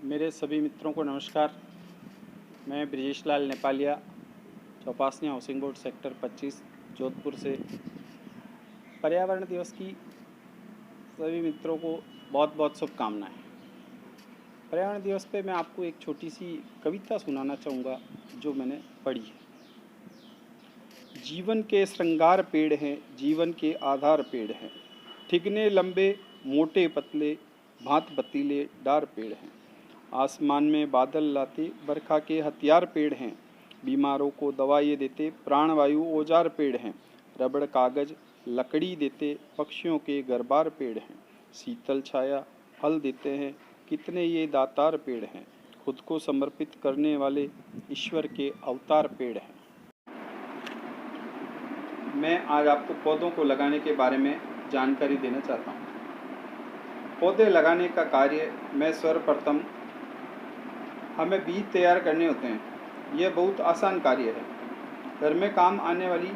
मेरे सभी मित्रों को नमस्कार। मैं Brijesh Lal Nepalia, Chaupasni housing board sector 25 Jodhpur से पर्यावरण दिवस की सभी मित्रों को बहुत बहुत शुभकामनाएं। पर्यावरण दिवस पे मैं आपको एक छोटी सी कविता सुनाना चाहूँगा जो मैंने पढ़ी है। जीवन के श्रृंगार पेड़ हैं, जीवन के आधार पेड़ हैं, ठिकने लंबे मोटे पतले भांत बतीले डार पेड़ हैं। आसमान में बादल लाते बरखा के हथियार पेड़ हैं, बीमारों को दवाइयाँ देते प्राणवायु औजार पेड़ हैं। रबड़ कागज लकड़ी देते पक्षियों के घरबार पेड़ हैं। शीतल छाया फल देते हैं, कितने ये दातार पेड़ हैं। खुद को समर्पित करने वाले ईश्वर के अवतार पेड़ हैं। मैं आज आपको पौधों को लगाने के बारे में जानकारी देना चाहता हूँ। पौधे लगाने का कार्य में सर्वप्रथम हमें बीज तैयार करने होते हैं। यह बहुत आसान कार्य है। घर में काम आने वाली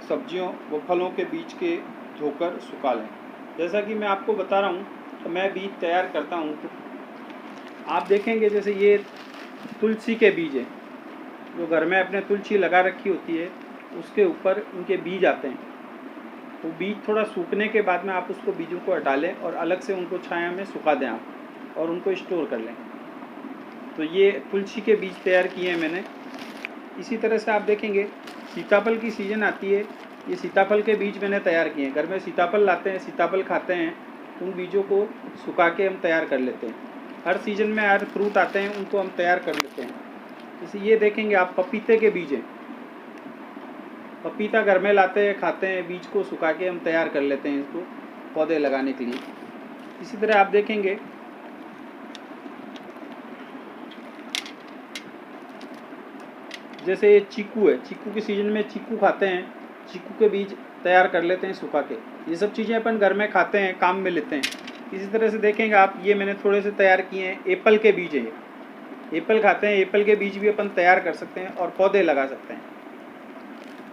सब्जियों व फलों के बीज के धोकर सुखा लें। जैसा कि मैं आपको बता रहा हूँ तो मैं बीज तैयार करता हूँ। तो आप देखेंगे जैसे ये तुलसी के बीज हैं, जो घर में अपने तुलसी लगा रखी होती है उसके ऊपर उनके बीज आते हैं। वो बीज थोड़ा सूखने के बाद में आप उसको बीजों को हटा लें और अलग से उनको छाया में सुखा दें आप और उनको स्टोर कर लें। तो ये तुलसी के बीज तैयार किए हैं मैंने। इसी तरह से आप देखेंगे सीताफल की सीज़न आती है, ये सीताफल के बीज मैंने तैयार किए हैं। घर में सीताफल लाते हैं, सीताफल खाते हैं, उन बीजों को सुखा के हम तैयार कर लेते हैं। हर सीज़न में हर फ्रूट आते हैं, उनको हम तैयार कर लेते हैं। जैसे ये देखेंगे आप पपीते के बीज हैं, पपीता घर में लाते हैं, खाते हैं, बीज को सुखा के हम तैयार कर लेते हैं इसको पौधे लगाने के लिए। इसी तरह आप देखेंगे जैसे ये चीकू है, चीकू के सीजन में चीकू खाते हैं, चीकू के बीज तैयार कर लेते हैं सुखा के। ये सब चीज़ें अपन घर में खाते हैं, काम में लेते हैं। इसी तरह से देखेंगे आप, ये मैंने थोड़े से तैयार किए हैं, एप्पल के बीज हैं। एप्पल खाते हैं, एप्पल के बीज भी अपन तैयार कर सकते हैं और पौधे लगा सकते हैं,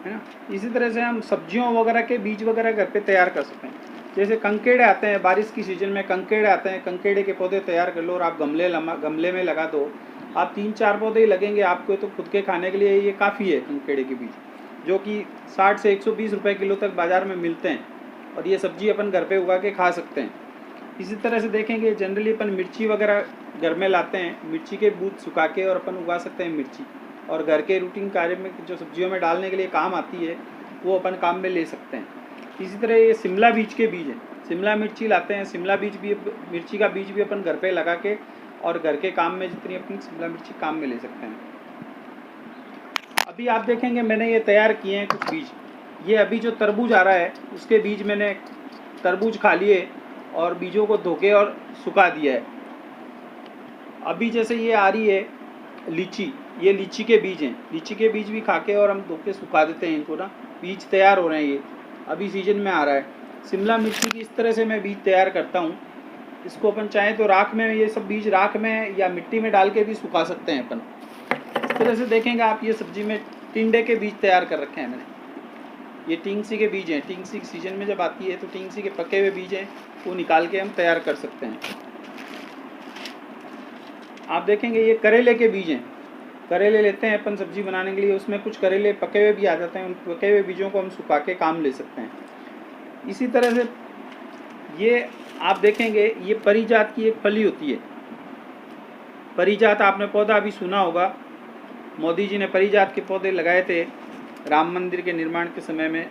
है ना। इसी तरह से हम सब्जियों वगैरह के बीज वगैरह घर पे तैयार कर सकते हैं। जैसे कंकेड़े आते हैं, बारिश की सीजन में कंकेड़े आते हैं, कंकेड़े के पौधे तैयार कर लो और आप गमले में लगा दो। आप 3-4 पौधे ही लगेंगे आपको, तो खुद के खाने के लिए ये काफ़ी है। कंकेड़े के बीज जो कि 60 से 120 रुपये किलो तक बाज़ार में मिलते हैं और ये सब्जी अपन घर पे उगा के खा सकते हैं। इसी तरह से देखेंगे जनरली अपन मिर्ची वगैरह घर में लाते हैं, मिर्ची के बूट सुखा के और अपन उगा सकते हैं मिर्ची, और घर के रूटीन कार्य में जो सब्जियों में डालने के लिए काम आती है वो अपन काम में ले सकते हैं। इसी तरह ये शिमला मिर्च के बीज हैं, शिमला मिर्ची लाते हैं, शिमला बीज भी, मिर्ची का बीज भी अपन घर पे लगा के और घर के काम में जितनी अपनी शिमला मिर्ची काम में ले सकते हैं। अभी आप देखेंगे मैंने ये तैयार किए हैं कुछ बीज। ये अभी जो तरबूज आ रहा है उसके बीज मैंने तरबूज खा लिए और बीजों को धो के और सुखा दिया है। अभी जैसे ये आ रही है लीची, ये लीची के बीज हैं, लीची के बीज भी खा के और हम धो के सुखा देते हैं इनको ना, बीज तैयार हो रहे हैं। ये अभी सीजन में आ रहा है। शिमला मिर्ची की इस तरह से मैं बीज तैयार करता हूँ। इसको अपन चाहें तो राख में, ये सब बीज राख में या मिट्टी में डाल के भी सुखा सकते हैं अपन। इस तरह से देखेंगे आप, ये सब्जी में टिंडे के बीज तैयार कर रखे हैं मैंने। ये टिंगसी के बीज हैं, टिंगसी की सीजन में जब आती है तो टिंगसी के पके हुए बीज हैं, वो निकाल के हम तैयार कर सकते हैं। आप देखेंगे ये करेले के बीज हैं, करेले लेते हैं अपन सब्जी बनाने के लिए, उसमें कुछ करेले पके हुए भी आ जाते हैं, उन पके हुए बीजों को हम सुखा के काम ले सकते हैं। इसी तरह से ये आप देखेंगे ये परिजात की एक फली होती है। परिजात आपने पौधा अभी सुना होगा, मोदी जी ने परिजात के पौधे लगाए थे राम मंदिर के निर्माण के समय में,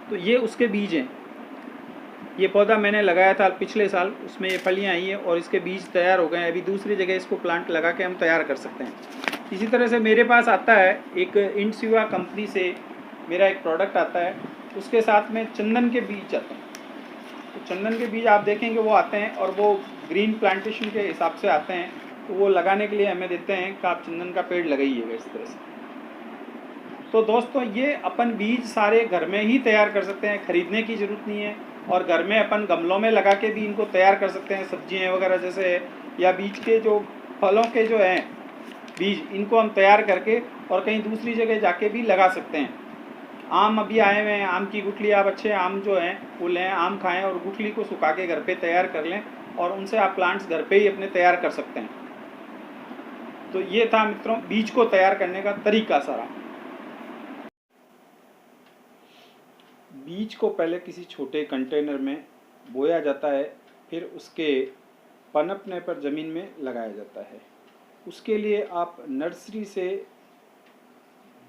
तो ये उसके बीज हैं। ये पौधा मैंने लगाया था पिछले साल, उसमें ये फलियाँ आई हैं और इसके बीज तैयार हो गए हैं। अभी दूसरी जगह इसको प्लांट लगा के हम तैयार कर सकते हैं। इसी तरह से मेरे पास आता है एक इंडसिवा कंपनी से मेरा एक प्रोडक्ट आता है, उसके साथ में चंदन के बीज आते हैं। तो चंदन के बीज आप देखेंगे वो आते हैं और वो ग्रीन प्लांटेशन के हिसाब से आते हैं, तो वो लगाने के लिए हमें देते हैं कि आप चंदन का पेड़ लगाइएगा इस तरह से। तो दोस्तों ये अपन बीज सारे घर में ही तैयार कर सकते हैं, खरीदने की ज़रूरत नहीं है। और घर में अपन गमलों में लगा के भी इनको तैयार कर सकते हैं, सब्जियां वगैरह जैसे, या बीज के जो फलों के जो हैं बीज, इनको हम तैयार करके और कहीं दूसरी जगह जाके भी लगा सकते हैं। आम अभी आए हुए हैं, आम की गुठली आप अच्छे आम जो हैं वो लें, आम खाएं और गुठली को सुखा के घर पे तैयार कर लें और उनसे आप प्लांट्स घर पे ही अपने तैयार कर सकते हैं। तो ये था मित्रों बीज को तैयार करने का तरीका सारा। बीज को पहले किसी छोटे कंटेनर में बोया जाता है, फिर उसके पनपने पर ज़मीन में लगाया जाता है। उसके लिए आप नर्सरी से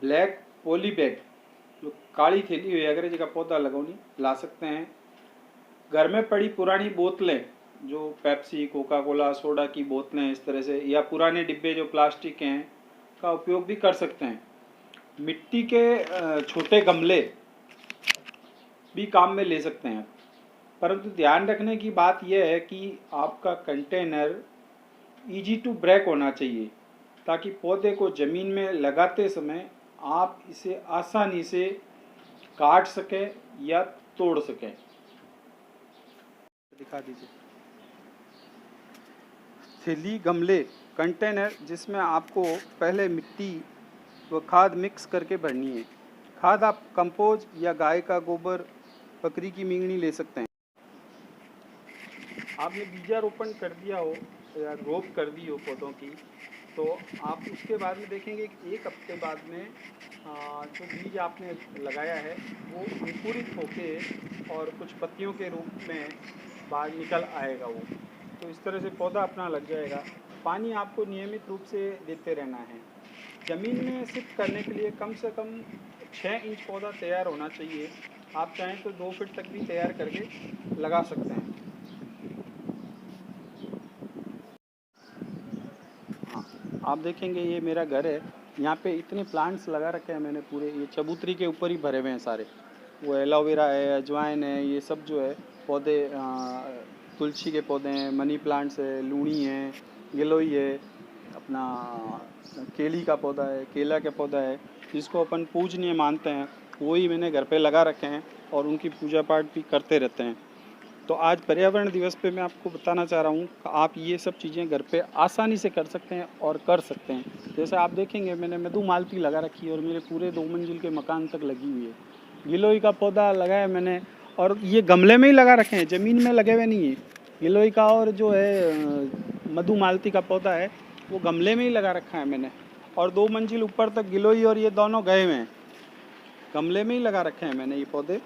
ब्लैक पॉली बैग, जो काली थैली हुई अंग्रेजी का पौधा लगौनी, ला सकते हैं। घर में पड़ी पुरानी बोतलें, जो पेप्सी, कोका कोला, सोडा की बोतलें इस तरह से, या पुराने डिब्बे जो प्लास्टिक के हैं, का उपयोग भी कर सकते हैं। मिट्टी के छोटे गमले भी काम में ले सकते हैं, परंतु ध्यान रखने की बात यह है कि आपका कंटेनर इजी टू ब्रेक होना चाहिए, ताकि पौधे को ज़मीन में लगाते समय आप इसे आसानी से काट सकें या तोड़ सकें। दिखा दीजिए। थैली, गमले, कंटेनर जिसमें आपको पहले मिट्टी व खाद मिक्स करके भरनी है। खाद आप कंपोज या गाय का गोबर, बकरी की मींगनी ले सकते हैं। आपने बीजारोपण कर दिया हो या रोप कर दी हो पौधों की, तो आप उसके बाद में देखेंगे कि एक हफ्ते बाद में जो बीज आपने लगाया है वो अंकुरित होके और कुछ पत्तियों के रूप में बाहर निकल आएगा वो। तो इस तरह से पौधा अपना लग जाएगा। पानी आपको नियमित रूप से देते रहना है। ज़मीन में शिफ्ट करने के लिए कम से कम 6 इंच पौधा तैयार होना चाहिए। आप चाहें तो 2 फीट तक भी तैयार करके लगा सकते हैं। आप देखेंगे ये मेरा घर है, यहाँ पे इतने प्लांट्स लगा रखे हैं मैंने पूरे, ये चबूतरी के ऊपर ही भरे हुए हैं सारे। वो एलोवेरा है, अजवाइन है, ये सब जो है पौधे, तुलसी के पौधे हैं, मनी प्लांट्स है, लूनी है, गिलोई है, अपना केली का पौधा है, केला का पौधा है, जिसको अपन पूजनीय मानते हैं, वही मैंने घर पे लगा रखे हैं और उनकी पूजा पाठ भी करते रहते हैं। तो आज पर्यावरण दिवस पे मैं आपको बताना चाह रहा हूँ कि आप ये सब चीज़ें घर पे आसानी से कर सकते हैं और कर सकते हैं। जैसे आप देखेंगे मैंने मधुमालती लगा रखी है और मेरे पूरे 2 मंजिल के मकान तक लगी हुई है। गिलोई का पौधा लगाया मैंने, और ये गमले में ही लगा रखे हैं, ज़मीन में लगे हुए नहीं है। गिलोई का और जो है मधुमालती का पौधा है वो गमले में ही लगा रखा है मैंने, और 2 मंजिल ऊपर तक गिलोई और ये दोनों गए हुए हैं। गमले में ही लगा रखे हैं मैंने ये पौधे।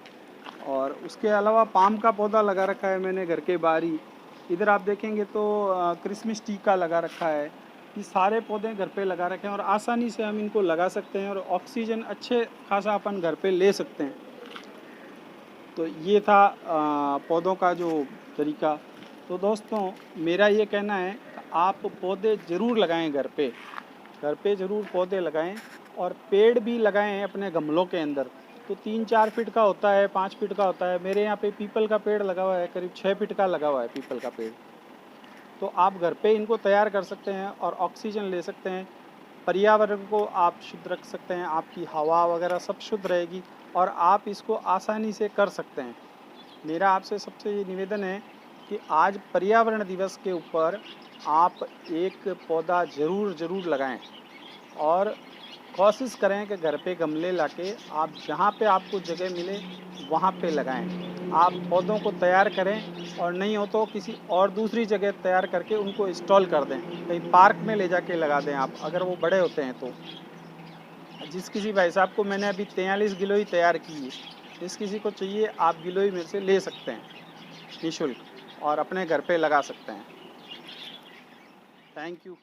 और उसके अलावा पाम का पौधा लगा रखा है मैंने घर के बाहर ही। इधर आप देखेंगे तो क्रिसमस ट्री का लगा रखा है। ये सारे पौधे घर पे लगा रखे हैं और आसानी से हम इनको लगा सकते हैं और ऑक्सीजन अच्छे खासा अपन घर पे ले सकते हैं। तो ये था पौधों का जो तरीका। तो दोस्तों मेरा ये कहना है कि आप पौधे ज़रूर लगाएं घर पे ज़रूर पौधे लगाएं, और पेड़ भी लगाएं अपने गमलों के अंदर। तो 3-4 फीट का होता है, 5 फीट का होता है। मेरे यहाँ पे पीपल का पेड़ लगा हुआ है, करीब 6 फीट का लगा हुआ है पीपल का पेड़। तो आप घर पे इनको तैयार कर सकते हैं और ऑक्सीजन ले सकते हैं। पर्यावरण को आप शुद्ध रख सकते हैं, आपकी हवा वगैरह सब शुद्ध रहेगी और आप इसको आसानी से कर सकते हैं। मेरा आपसे सबसे ये निवेदन है कि आज पर्यावरण दिवस के ऊपर आप एक पौधा ज़रूर लगाएं और कोशिश करें कि घर पे गमले लाके आप जहाँ पे आपको जगह मिले वहाँ पे लगाएं। आप पौधों को तैयार करें और नहीं हो तो किसी और दूसरी जगह तैयार करके उनको इंस्टॉल कर दें, कहीं पार्क में ले जाके लगा दें आप, अगर वो बड़े होते हैं तो। जिस किसी भाई साहब को मैंने अभी 43 गिलोई तैयार की है, जिस किसी को चाहिए आप गिलोई में से ले सकते हैं निःशुल्क और अपने घर पे लगा सकते हैं। Thank you.